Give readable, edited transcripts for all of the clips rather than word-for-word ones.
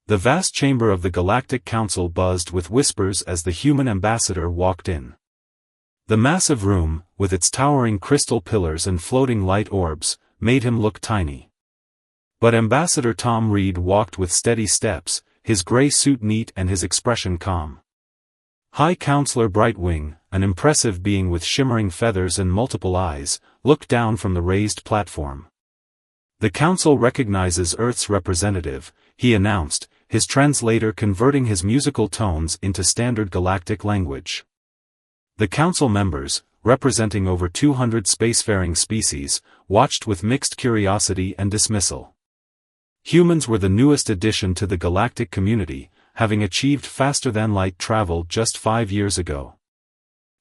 The vast chamber of the Galactic Council buzzed with whispers as the human ambassador walked in. The massive room, with its towering crystal pillars and floating light orbs, made him look tiny. But Ambassador Tom Reed walked with steady steps, his gray suit neat and his expression calm. High Counselor Brightwing, an impressive being with shimmering feathers and multiple eyes, looked down from the raised platform. The Council recognizes Earth's representative, he announced, his translator converting his musical tones into standard galactic language. The Council members, representing over 200 spacefaring species, watched with mixed curiosity and dismissal. Humans were the newest addition to the galactic community, having achieved faster-than-light travel just 5 years ago.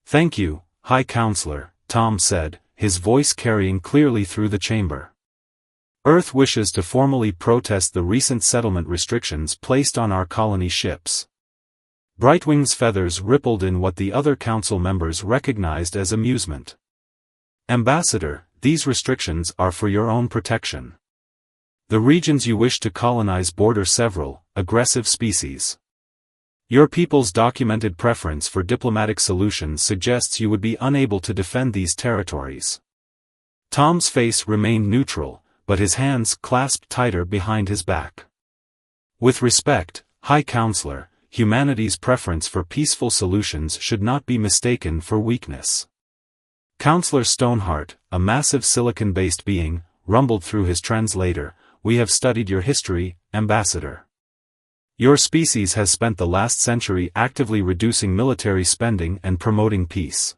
"Thank you, High Counselor," Tom said, his voice carrying clearly through the chamber. "Earth wishes to formally protest the recent settlement restrictions placed on our colony ships." Brightwing's feathers rippled in what the other council members recognized as amusement. "Ambassador, these restrictions are for your own protection. The regions you wish to colonize border several aggressive species. Your people's documented preference for diplomatic solutions suggests you would be unable to defend these territories." Tom's face remained neutral, but his hands clasped tighter behind his back. "With respect, High Counselor, humanity's preference for peaceful solutions should not be mistaken for weakness." Counselor Stoneheart, a massive silicon-based being, rumbled through his translator, "We have studied your history, Ambassador. Your species has spent the last century actively reducing military spending and promoting peace.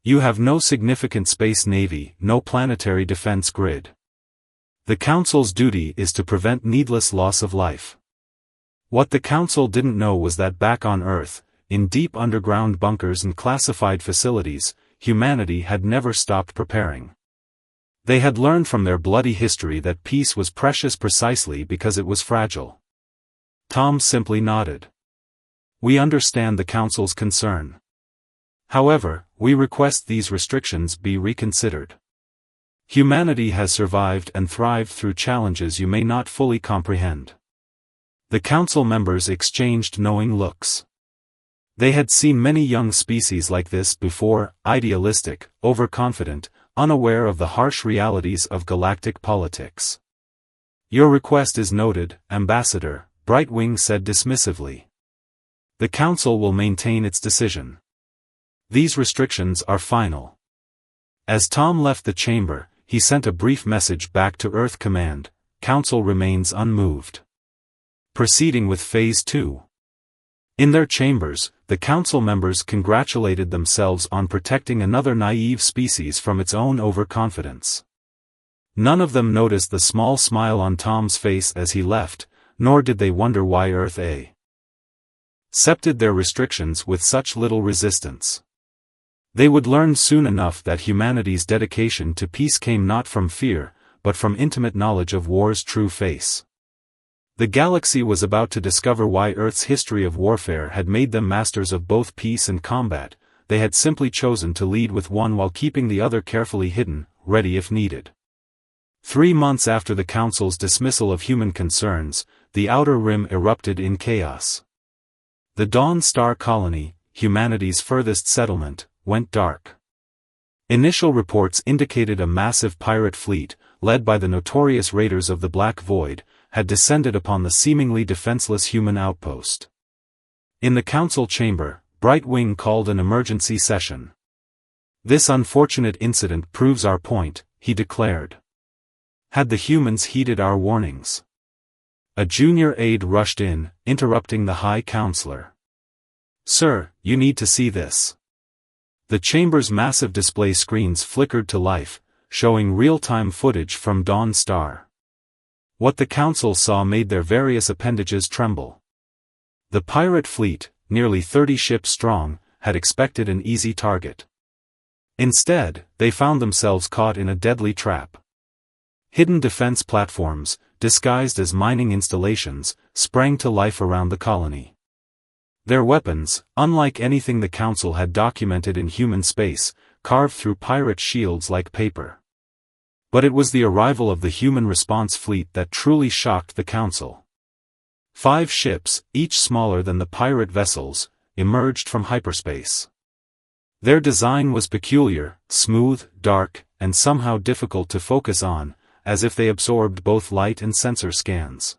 You have no significant space navy, no planetary defense grid. The Council's duty is to prevent needless loss of life." What the Council didn't know was that back on Earth, in deep underground bunkers and classified facilities, humanity had never stopped preparing. They had learned from their bloody history that peace was precious precisely because it was fragile. Tom simply nodded. "We understand the Council's concern. However, we request these restrictions be reconsidered. Humanity has survived and thrived through challenges you may not fully comprehend." The Council members exchanged knowing looks. They had seen many young species like this before, idealistic, overconfident, unaware of the harsh realities of galactic politics. "Your request is noted, Ambassador," Brightwing said dismissively. "The Council will maintain its decision. These restrictions are final." As Tom left the chamber, he sent a brief message back to Earth Command: "Council remains unmoved." Proceeding with Phase 2. In their chambers, the Council members congratulated themselves on protecting another naive species from its own overconfidence. None of them noticed the small smile on Tom's face as he left, nor did they wonder why Earth accepted their restrictions with such little resistance. They would learn soon enough that humanity's dedication to peace came not from fear, but from intimate knowledge of war's true face. The galaxy was about to discover why Earth's history of warfare had made them masters of both peace and combat. They had simply chosen to lead with one while keeping the other carefully hidden, ready if needed. 3 months after the Council's dismissal of human concerns, the Outer Rim erupted in chaos. The Dawn Star colony, humanity's furthest settlement, went dark. Initial reports indicated a massive pirate fleet, led by the notorious raiders of the Black Void, had descended upon the seemingly defenseless human outpost. In the Council chamber, Brightwing called an emergency session. "This unfortunate incident proves our point," he declared. "Had the humans heeded our warnings?" A junior aide rushed in, interrupting the High Counselor. "Sir, you need to see this." The chamber's massive display screens flickered to life, showing real-time footage from Dawn Star. What the Council saw made their various appendages tremble. The pirate fleet, nearly 30 ships strong, had expected an easy target. Instead, they found themselves caught in a deadly trap. Hidden defense platforms, disguised as mining installations, sprang to life around the colony. Their weapons, unlike anything the Council had documented in human space, carved through pirate shields like paper. But it was the arrival of the human response fleet that truly shocked the Council. 5 ships, each smaller than the pirate vessels, emerged from hyperspace. Their design was peculiar, smooth, dark, and somehow difficult to focus on, as if they absorbed both light and sensor scans.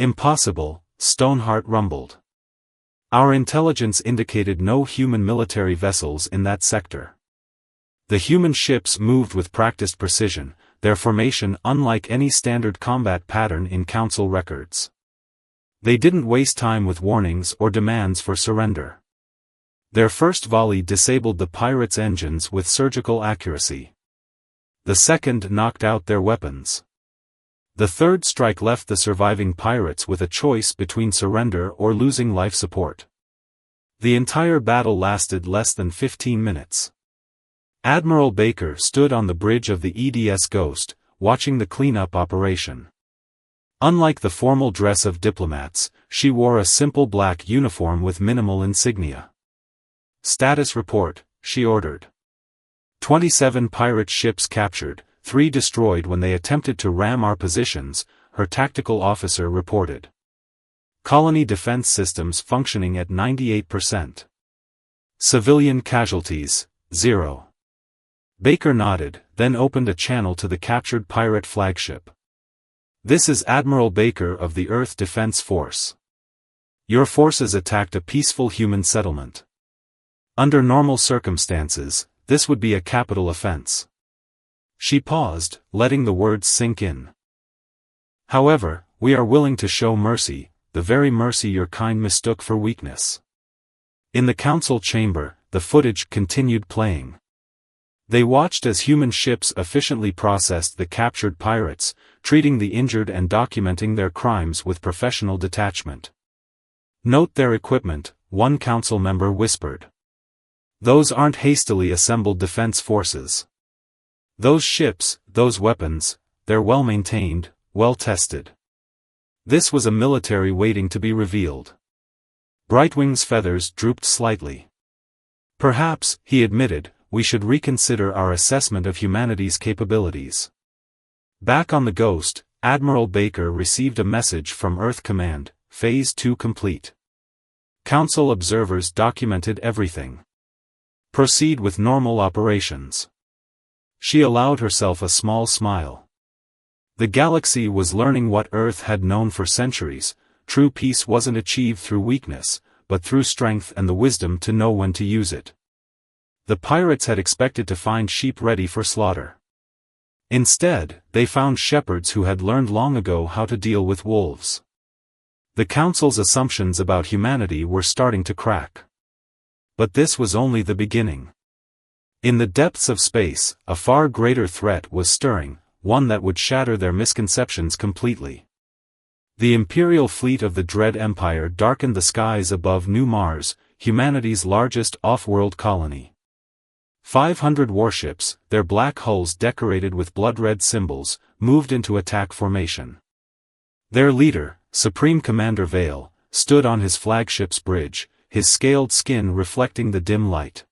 Impossible, Stoneheart rumbled. Our intelligence indicated no human military vessels in that sector. The human ships moved with practiced precision, their formation unlike any standard combat pattern in Council records. They didn't waste time with warnings or demands for surrender. Their first volley disabled the pirates' engines with surgical accuracy. The second knocked out their weapons. The third strike left the surviving pirates with a choice between surrender or losing life support. The entire battle lasted less than 15 minutes. Admiral Baker stood on the bridge of the EDS Ghost, watching the cleanup operation. Unlike the formal dress of diplomats, she wore a simple black uniform with minimal insignia. "Status report," she ordered. 27 pirate ships captured, 3 destroyed when they attempted to ram our positions, her tactical officer reported. Colony defense systems functioning at 98%. Civilian casualties, 0. Baker nodded, then opened a channel to the captured pirate flagship. "This is Admiral Baker of the Earth Defense Force. Your forces attacked a peaceful human settlement. Under normal circumstances, this would be a capital offense." She paused, letting the words sink in. "However, we are willing to show mercy, the very mercy your kind mistook for weakness." In the council chamber, the footage continued playing. They watched as human ships efficiently processed the captured pirates, treating the injured and documenting their crimes with professional detachment. "Note their equipment," one council member whispered. "Those aren't hastily assembled defense forces. Those ships, those weapons, they're well maintained, well tested." This was a military waiting to be revealed. Brightwing's feathers drooped slightly. "Perhaps," he admitted, "we should reconsider our assessment of humanity's capabilities." Back on the Ghost, Admiral Baker received a message from Earth Command, Phase 2 complete. Council observers documented everything. Proceed with normal operations. She allowed herself a small smile. The galaxy was learning what Earth had known for centuries: true peace wasn't achieved through weakness, but through strength and the wisdom to know when to use it. The pirates had expected to find sheep ready for slaughter. Instead, they found shepherds who had learned long ago how to deal with wolves. The Council's assumptions about humanity were starting to crack. But this was only the beginning. In the depths of space, a far greater threat was stirring, one that would shatter their misconceptions completely. The Imperial fleet of the Dread Empire darkened the skies above New Mars, humanity's largest off-world colony. 500 warships, their black hulls decorated with blood-red symbols, moved into attack formation. Their leader, Supreme Commander Vale, stood on his flagship's bridge, his scaled skin reflecting the dim light.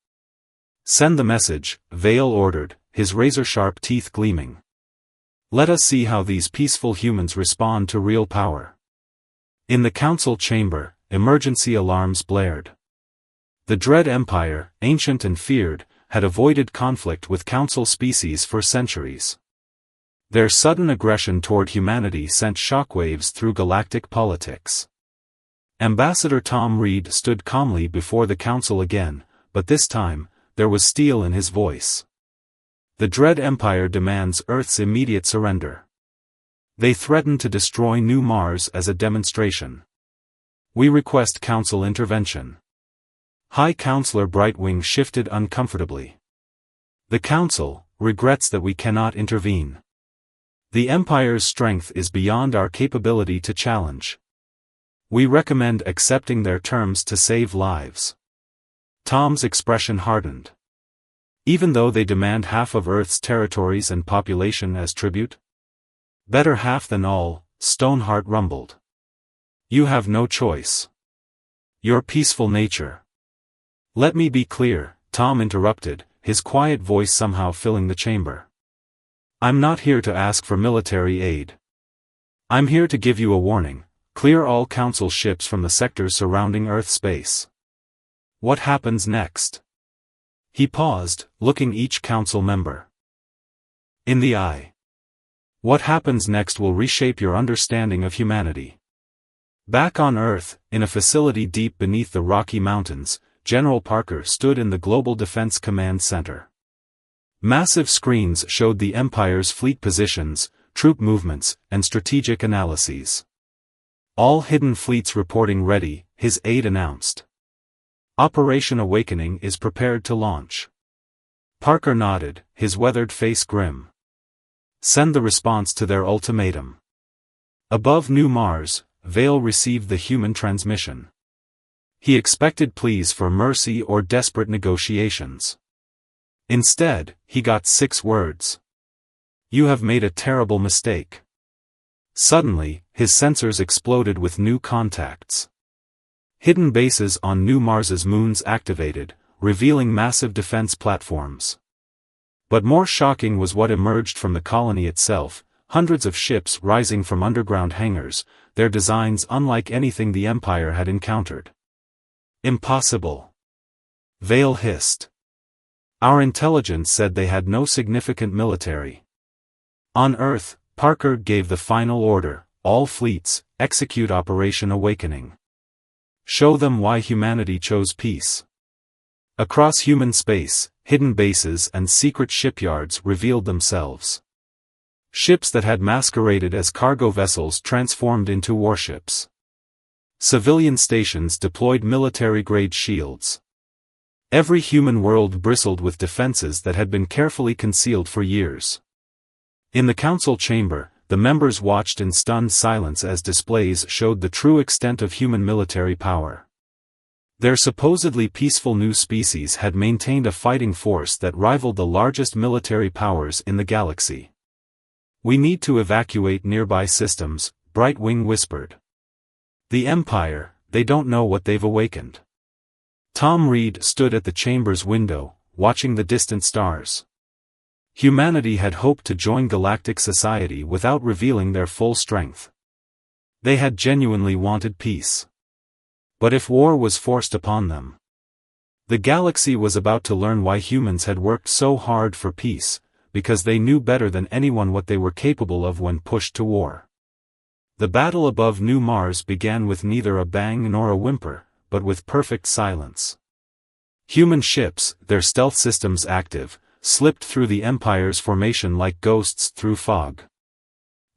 "Send the message," Vale ordered, his razor-sharp teeth gleaming. "Let us see how these peaceful humans respond to real power." In the council chamber, emergency alarms blared. The Dread Empire, ancient and feared, had avoided conflict with council species for centuries. Their sudden aggression toward humanity sent shockwaves through galactic politics. Ambassador Tom Reed stood calmly before the council again, but this time, there was steel in his voice. "The Dread Empire demands Earth's immediate surrender. They threaten to destroy New Mars as a demonstration. We request council intervention." High Counselor Brightwing shifted uncomfortably. "The Council regrets that we cannot intervene. The Empire's strength is beyond our capability to challenge. We recommend accepting their terms to save lives." Tom's expression hardened. "Even though they demand half of Earth's territories and population as tribute?" "Better half than all," Stoneheart rumbled. "You have no choice. Your peaceful nature—" "Let me be clear," Tom interrupted, his quiet voice somehow filling the chamber. "I'm not here to ask for military aid. I'm here to give you a warning. Clear all Council ships from the sectors surrounding Earth space. What happens next? He paused, looking each Council member in the eye. What happens next will reshape your understanding of humanity. Back on Earth, in a facility deep beneath the Rocky Mountains, General Parker stood in the Global Defense Command Center. Massive screens showed the Empire's fleet positions, troop movements, and strategic analyses. All hidden fleets reporting ready, his aide announced. Operation Awakening is prepared to launch. Parker nodded, his weathered face grim. Send the response to their ultimatum. Above New Mars, Vale received the human transmission. He expected pleas for mercy or desperate negotiations. Instead, he got 6 words. You have made a terrible mistake. Suddenly, his sensors exploded with new contacts. Hidden bases on New Mars's moons activated, revealing massive defense platforms. But more shocking was what emerged from the colony itself, hundreds of ships rising from underground hangars, their designs unlike anything the Empire had encountered. Impossible. Vale hissed. Our intelligence said they had no significant military. On Earth, Parker gave the final order, all fleets, execute Operation Awakening. Show them why humanity chose peace. Across human space, hidden bases and secret shipyards revealed themselves. Ships that had masqueraded as cargo vessels transformed into warships. Civilian stations deployed military-grade shields. Every human world bristled with defenses that had been carefully concealed for years. In the Council chamber, the members watched in stunned silence as displays showed the true extent of human military power. Their supposedly peaceful new species had maintained a fighting force that rivaled the largest military powers in the galaxy. We need to evacuate nearby systems, Brightwing whispered. The Empire, they don't know what they've awakened. Tom Reed stood at the chamber's window, watching the distant stars. Humanity had hoped to join galactic society without revealing their full strength. They had genuinely wanted peace. But if war was forced upon them, the galaxy was about to learn why humans had worked so hard for peace, because they knew better than anyone what they were capable of when pushed to war. The battle above New Mars began with neither a bang nor a whimper, but with perfect silence. Human ships, their stealth systems active, slipped through the Empire's formation like ghosts through fog.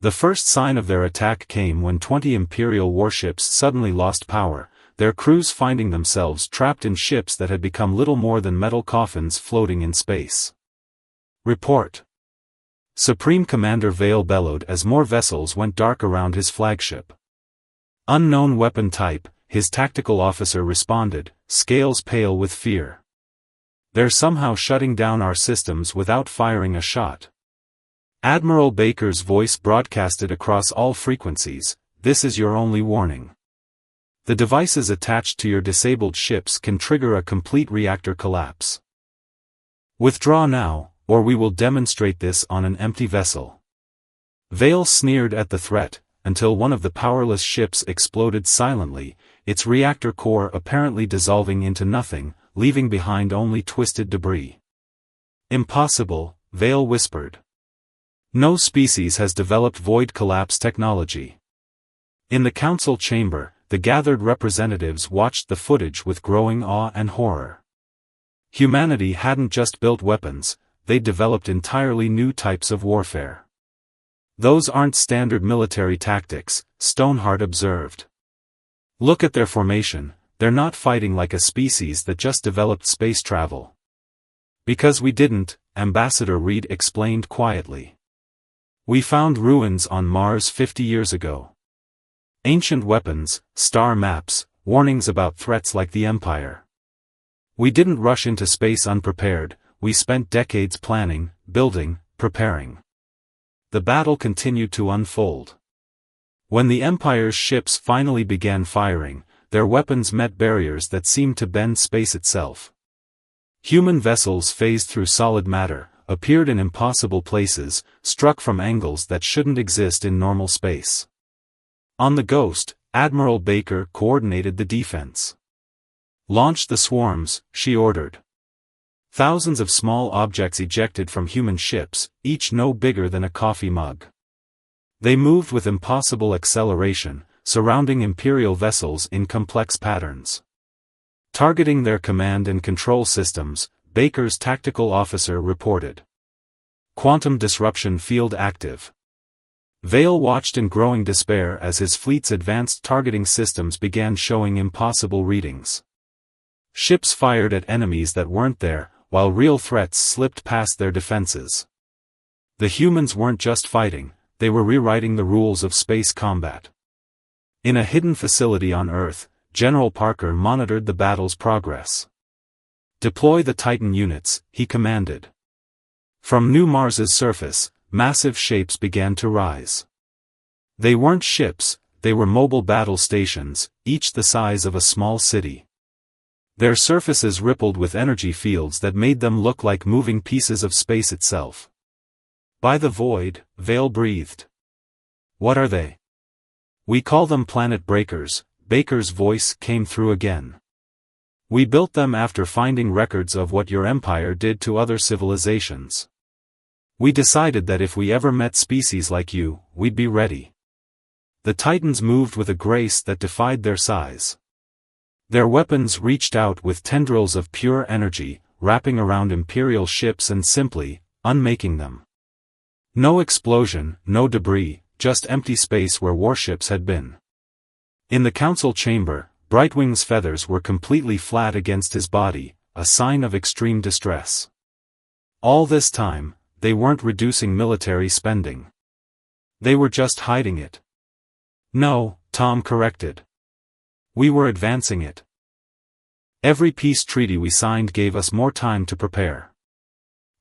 The first sign of their attack came when 20 Imperial warships suddenly lost power, their crews finding themselves trapped in ships that had become little more than metal coffins floating in space. Report. Supreme Commander Vale bellowed as more vessels went dark around his flagship. Unknown weapon type, his tactical officer responded, scales pale with fear. They're somehow shutting down our systems without firing a shot. Admiral Baker's voice broadcasted across all frequencies, this is your only warning. The devices attached to your disabled ships can trigger a complete reactor collapse. Withdraw now, or we will demonstrate this on an empty vessel. Vale sneered at the threat, until one of the powerless ships exploded silently, its reactor core apparently dissolving into nothing, leaving behind only twisted debris. Impossible, Vale whispered. No species has developed void collapse technology. In the Council chamber, the gathered representatives watched the footage with growing awe and horror. Humanity hadn't just built weapons, they developed entirely new types of warfare. Those aren't standard military tactics, Stoneheart observed. Look at their formation, they're not fighting like a species that just developed space travel. Because we didn't, Ambassador Reed explained quietly. We found ruins on Mars 50 years ago. Ancient weapons, star maps, warnings about threats like the Empire. We didn't rush into space unprepared, we spent decades planning, building, preparing. The battle continued to unfold. When the Empire's ships finally began firing, their weapons met barriers that seemed to bend space itself. Human vessels phased through solid matter, appeared in impossible places, struck from angles that shouldn't exist in normal space. On the Ghost, Admiral Baker coordinated the defense. "Launch the swarms," she ordered. Thousands of small objects ejected from human ships, each no bigger than a coffee mug. They moved with impossible acceleration, surrounding Imperial vessels in complex patterns. Targeting their command and control systems, Baker's tactical officer reported. Quantum disruption field active. Vale watched in growing despair as his fleet's advanced targeting systems began showing impossible readings. Ships fired at enemies that weren't there, while real threats slipped past their defenses. The humans weren't just fighting, they were rewriting the rules of space combat. In a hidden facility on Earth, General Parker monitored the battle's progress. "Deploy the Titan units," he commanded. From New Mars's surface, massive shapes began to rise. They weren't ships, they were mobile battle stations, each the size of a small city. Their surfaces rippled with energy fields that made them look like moving pieces of space itself. "By the void," Vale breathed. "What are they?" "We call them planet breakers," Baker's voice came through again. "We built them after finding records of what your empire did to other civilizations. We decided that if we ever met species like you, we'd be ready." The Titans moved with a grace that defied their size. Their weapons reached out with tendrils of pure energy, wrapping around Imperial ships and simply unmaking them. No explosion, no debris, just empty space where warships had been. In the council chamber, Brightwing's feathers were completely flat against his body, a sign of extreme distress. All this time, they weren't reducing military spending. They were just hiding it. "No," Tom corrected. "We were advancing it. Every peace treaty we signed gave us more time to prepare.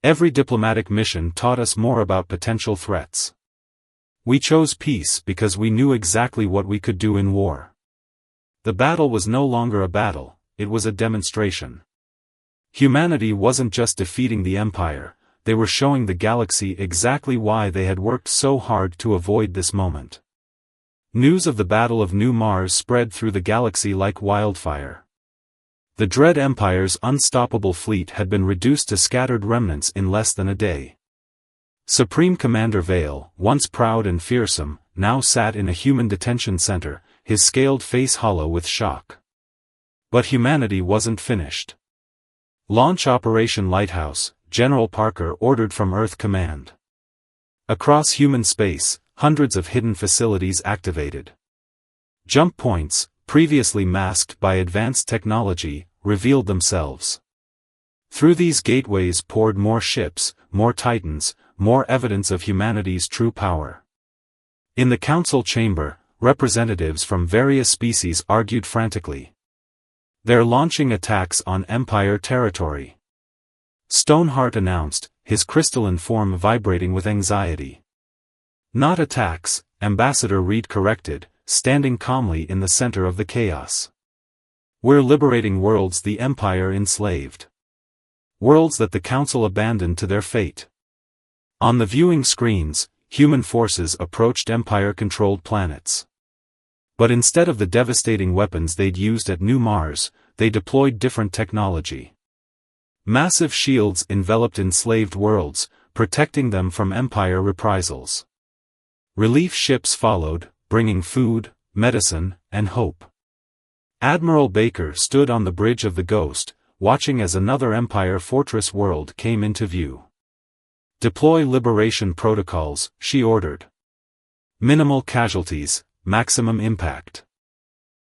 Every diplomatic mission taught us more about potential threats. We chose peace because we knew exactly what we could do in war." The battle was no longer a battle, it was a demonstration. Humanity wasn't just defeating the Empire, they were showing the galaxy exactly why they had worked so hard to avoid this moment. News of the Battle of New Mars spread through the galaxy like wildfire. The Dread Empire's unstoppable fleet had been reduced to scattered remnants in less than a day. Supreme Commander Vale, once proud and fearsome, now sat in a human detention center, his scaled face hollow with shock. But humanity wasn't finished. "Launch Operation Lighthouse," General Parker ordered from Earth Command. Across human space, hundreds of hidden facilities activated. Jump points, previously masked by advanced technology, revealed themselves. Through these gateways poured more ships, more Titans, more evidence of humanity's true power. In the council chamber, representatives from various species argued frantically. "They're launching attacks on Empire territory," Stoneheart announced, his crystalline form vibrating with anxiety. "Not attacks," Ambassador Reed corrected, standing calmly in the center of the chaos. "We're liberating worlds the Empire enslaved. Worlds that the Council abandoned to their fate." On the viewing screens, human forces approached Empire-controlled planets. But instead of the devastating weapons they'd used at New Mars, they deployed different technology. Massive shields enveloped enslaved worlds, protecting them from Empire reprisals. Relief ships followed, bringing food, medicine, and hope. Admiral Baker stood on the bridge of the Ghost, watching as another Empire fortress world came into view. "Deploy liberation protocols," she ordered. "Minimal casualties, maximum impact."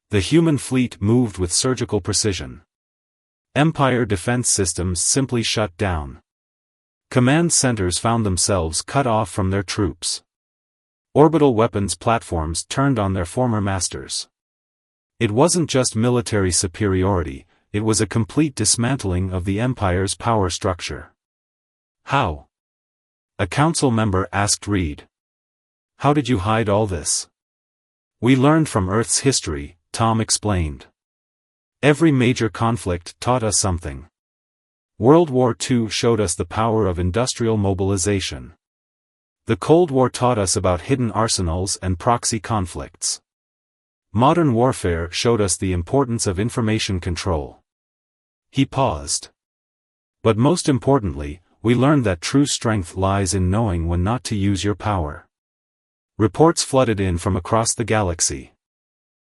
The human fleet moved with surgical precision. Empire defense systems simply shut down. Command centers found themselves cut off from their troops. Orbital weapons platforms turned on their former masters. It wasn't just military superiority, it was a complete dismantling of the Empire's power structure. "How?" a council member asked Reed. "How did you hide all this?" "We learned from Earth's history," Tom explained. "Every major conflict taught us something. World War II showed us the power of industrial mobilization. The Cold War taught us about hidden arsenals and proxy conflicts. Modern warfare showed us the importance of information control. He paused. But most importantly, we learned that true strength lies in knowing when not to use your power. Reports flooded in from across the galaxy.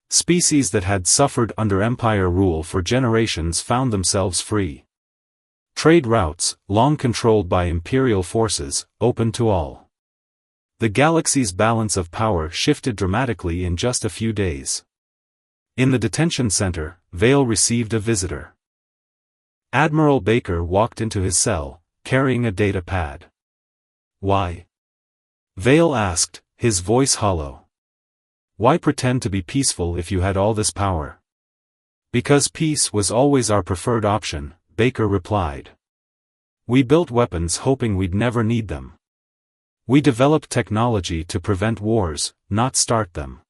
Species that had suffered under Empire rule for generations found themselves free. Trade routes, long controlled by Imperial forces, opened to all. The galaxy's balance of power shifted dramatically in just a few days. In the detention center, Vale received a visitor. Admiral Baker walked into his cell, carrying a data pad. "Why?" Vale asked, his voice hollow. "Why pretend to be peaceful if you had all this power?" "Because peace was always our preferred option," Baker replied. "We built weapons hoping we'd never need them. We developed technology to prevent wars, not start them.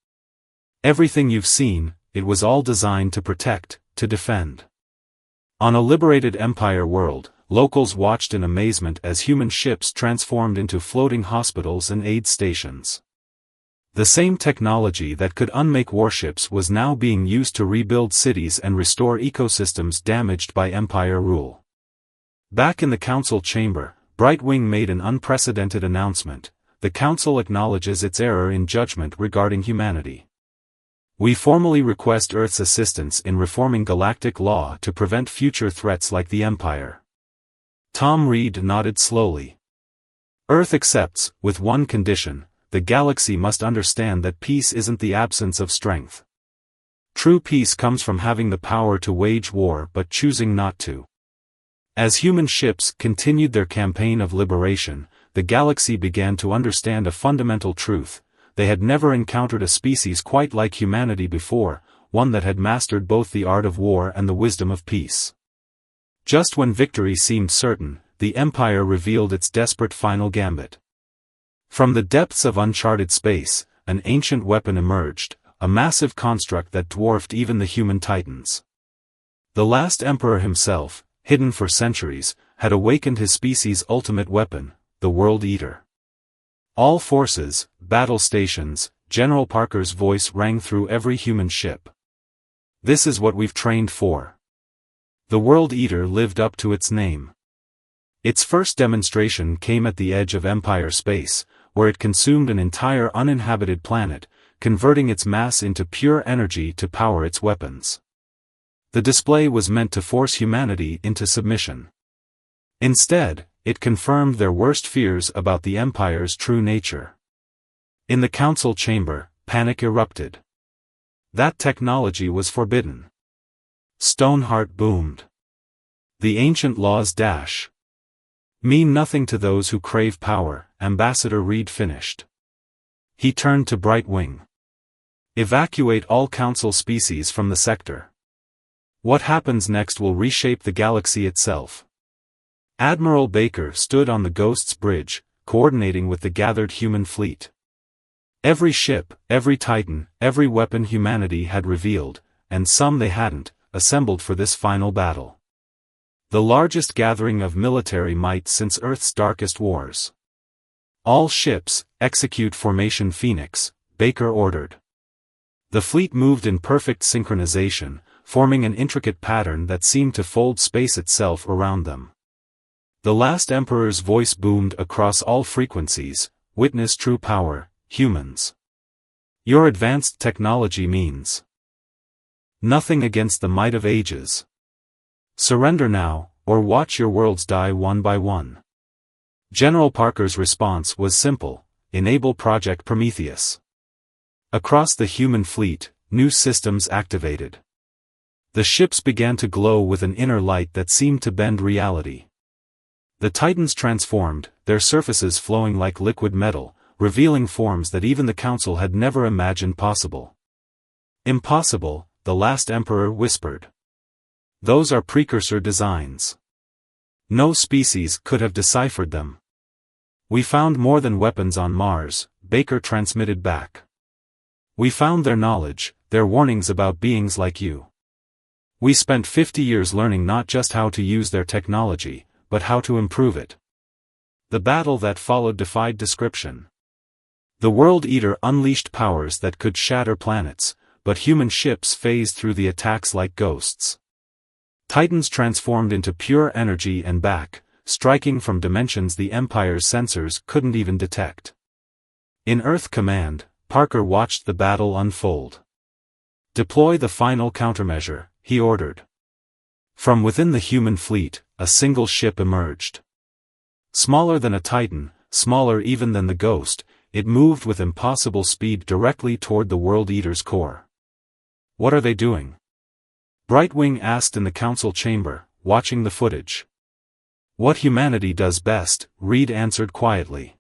Everything you've seen, it was all designed to protect, to defend." On a liberated Empire world, locals watched in amazement as human ships transformed into floating hospitals and aid stations. The same technology that could unmake warships was now being used to rebuild cities and restore ecosystems damaged by Empire rule. Back in the Council chamber, Brightwing made an unprecedented announcement. "The Council acknowledges its error in judgment regarding humanity. We formally request Earth's assistance in reforming galactic law to prevent future threats like the Empire." Tom Reed nodded slowly. "Earth accepts, with one condition: the galaxy must understand that peace isn't the absence of strength. True peace comes from having the power to wage war but choosing not to." As human ships continued their campaign of liberation, the galaxy began to understand a fundamental truth: they had never encountered a species quite like humanity before, one that had mastered both the art of war and the wisdom of peace. Just when victory seemed certain, the Empire revealed its desperate final gambit. From the depths of uncharted space, an ancient weapon emerged, a massive construct that dwarfed even the human titans. The last Emperor himself, hidden for centuries, had awakened his species' ultimate weapon, the World Eater. All forces, battle stations, General Parker's voice rang through every human ship. "This is what we've trained for." The World Eater lived up to its name. Its first demonstration came at the edge of Empire space, where it consumed an entire uninhabited planet, converting its mass into pure energy to power its weapons. The display was meant to force humanity into submission. Instead, it confirmed their worst fears about the Empire's true nature. In the Council chamber, panic erupted. That technology was forbidden. Stoneheart boomed. "The ancient laws mean nothing to those who crave power," Ambassador Reed finished. He turned to Brightwing. "Evacuate all Council species from the sector. What happens next will reshape the galaxy itself." Admiral Baker stood on the Ghost's bridge, coordinating with the gathered human fleet. Every ship, every Titan, every weapon humanity had revealed, and some they hadn't, assembled for this final battle. The largest gathering of military might since Earth's darkest wars. "All ships, execute Formation Phoenix," Baker ordered. The fleet moved in perfect synchronization, forming an intricate pattern that seemed to fold space itself around them. The last Emperor's voice boomed across all frequencies: "Witness true power, humans. Your advanced technology means nothing against the might of ages. Surrender now, or watch your worlds die one by one." General Parker's response was simple: enable Project Prometheus. Across the human fleet, new systems activated. The ships began to glow with an inner light that seemed to bend reality. The Titans transformed, their surfaces flowing like liquid metal, revealing forms that even the Council had never imagined possible. "Impossible," the last Emperor whispered. "Those are precursor designs. No species could have deciphered them." "We found more than weapons on Mars," Baker transmitted back. "We found their knowledge, their warnings about beings like you. We spent 50 years learning not just how to use their technology, but how to improve it." The battle that followed defied description. The World Eater unleashed powers that could shatter planets, but human ships phased through the attacks like ghosts. Titans transformed into pure energy and back, striking from dimensions the Empire's sensors couldn't even detect. In Earth Command, Parker watched the battle unfold. "Deploy the final countermeasure," he ordered. From within the human fleet, a single ship emerged. Smaller than a Titan, smaller even than the Ghost, it moved with impossible speed directly toward the World Eater's core. "What are they doing?" Brightwing asked in the council chamber, watching the footage. "What humanity does best," Reed answered quietly.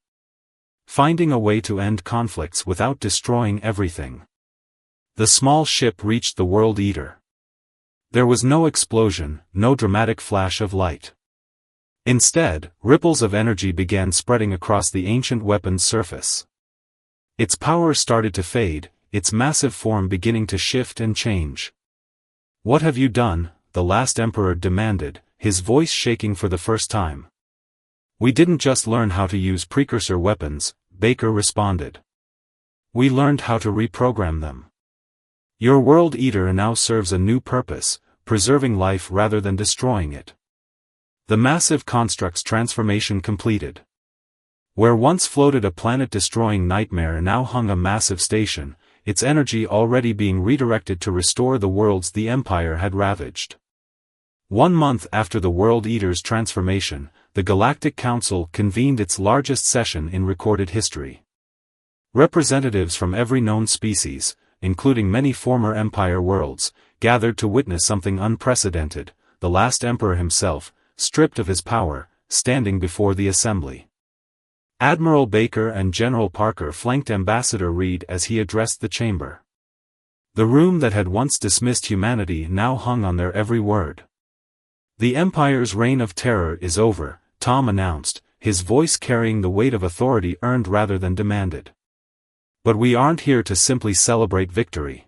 "Finding a way to end conflicts without destroying everything." The small ship reached the World Eater. There was no explosion, no dramatic flash of light. Instead, ripples of energy began spreading across the ancient weapon's surface. Its power started to fade, its massive form beginning to shift and change. "What have you done?" the last Emperor demanded, his voice shaking for the first time. "We didn't just learn how to use precursor weapons," Baker responded. "We learned how to reprogram them. Your World Eater now serves a new purpose, preserving life rather than destroying it." The massive construct's transformation completed. Where once floated a planet-destroying nightmare now hung a massive station, its energy already being redirected to restore the worlds the Empire had ravaged. 1 month after the World Eater's transformation, the Galactic Council convened its largest session in recorded history. Representatives from every known species, including many former Empire worlds, gathered to witness something unprecedented, the last Emperor himself, stripped of his power, standing before the assembly. Admiral Baker and General Parker flanked Ambassador Reed as he addressed the chamber. The room that had once dismissed humanity now hung on their every word. "The Empire's reign of terror is over," Tom announced, his voice carrying the weight of authority earned rather than demanded. "But we aren't here to simply celebrate victory.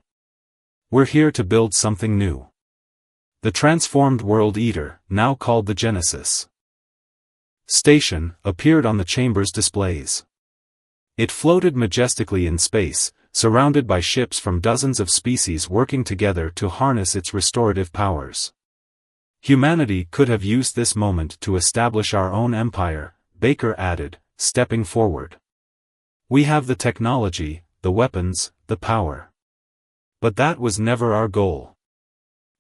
We're here to build something new." The transformed World Eater, now called the Genesis Station, appeared on the chamber's displays. It floated majestically in space, surrounded by ships from dozens of species working together to harness its restorative powers. "Humanity could have used this moment to establish our own empire," Baker added, stepping forward. "We have the technology, the weapons, the power. But that was never our goal."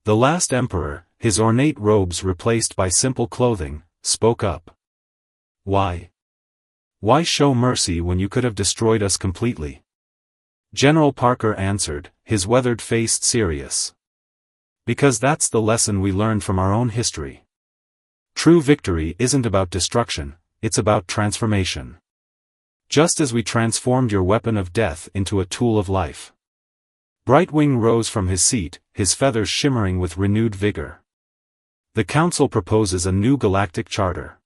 The last Emperor, his ornate robes replaced by simple clothing, spoke up. "Why? Why show mercy when you could have destroyed us completely?" General Parker answered, his weathered face serious. "Because that's the lesson we learned from our own history. True victory isn't about destruction, it's about transformation. Just as we transformed your weapon of death into a tool of life." Brightwing rose from his seat, his feathers shimmering with renewed vigor. "The Council proposes a new galactic charter.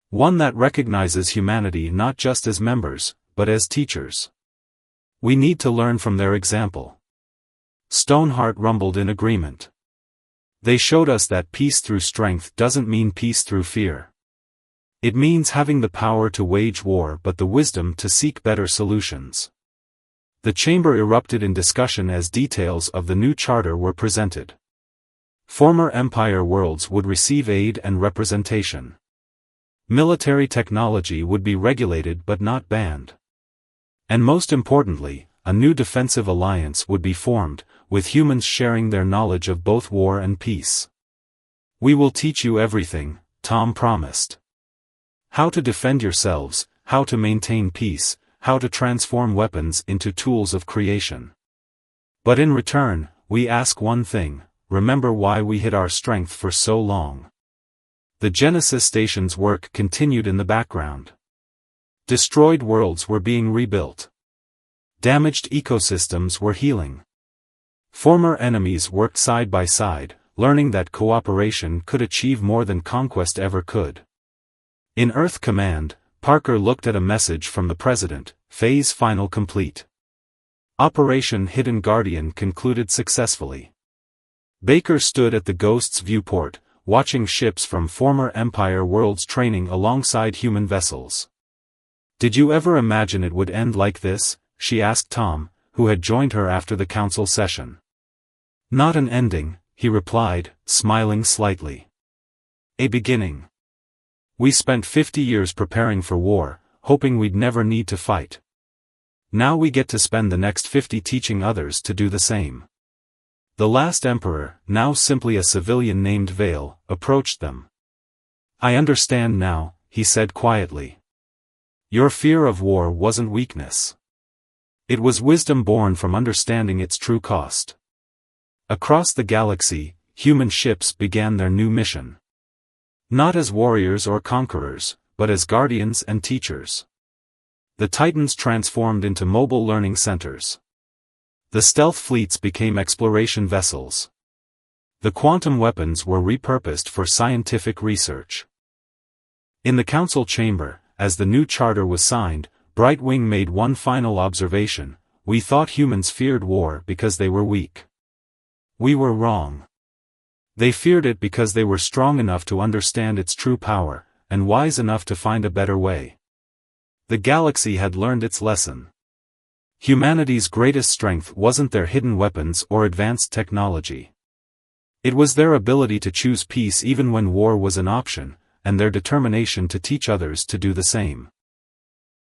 One that recognizes humanity not just as members, but as teachers. We need to learn from their example." Stoneheart rumbled in agreement. "They showed us that peace through strength doesn't mean peace through fear. It means having the power to wage war but the wisdom to seek better solutions." The chamber erupted in discussion as details of the new charter were presented. Former Empire worlds would receive aid and representation. Military technology would be regulated but not banned. And most importantly, a new defensive alliance would be formed, with humans sharing their knowledge of both war and peace. "We will teach you everything," Tom promised. "How to defend yourselves, how to maintain peace, how to transform weapons into tools of creation. But in return, we ask one thing: remember why we hid our strength for so long." The Genesis Station's work continued in the background. Destroyed worlds were being rebuilt. Damaged ecosystems were healing. Former enemies worked side by side, learning that cooperation could achieve more than conquest ever could. In Earth Command, Parker looked at a message from the President: "Phase final complete. Operation Hidden Guardian concluded successfully." Baker stood at the Ghost's viewport, watching ships from former Empire worlds training alongside human vessels. "Did you ever imagine it would end like this?" she asked Tom, who had joined her after the council session. "Not an ending," he replied, smiling slightly. "A beginning. We spent 50 years preparing for war, hoping we'd never need to fight. Now we get to spend the next 50 teaching others to do the same." The last emperor, now simply a civilian named Vale, approached them. "I understand now," he said quietly. "Your fear of war wasn't weakness. It was wisdom born from understanding its true cost." Across the galaxy, human ships began their new mission. Not as warriors or conquerors, but as guardians and teachers. The Titans transformed into mobile learning centers. The stealth fleets became exploration vessels. The quantum weapons were repurposed for scientific research. In the council chamber, as the new charter was signed, Brightwing made one final observation: "We thought humans feared war because they were weak. We were wrong. They feared it because they were strong enough to understand its true power, and wise enough to find a better way." The galaxy had learned its lesson. Humanity's greatest strength wasn't their hidden weapons or advanced technology. It was their ability to choose peace even when war was an option, and their determination to teach others to do the same.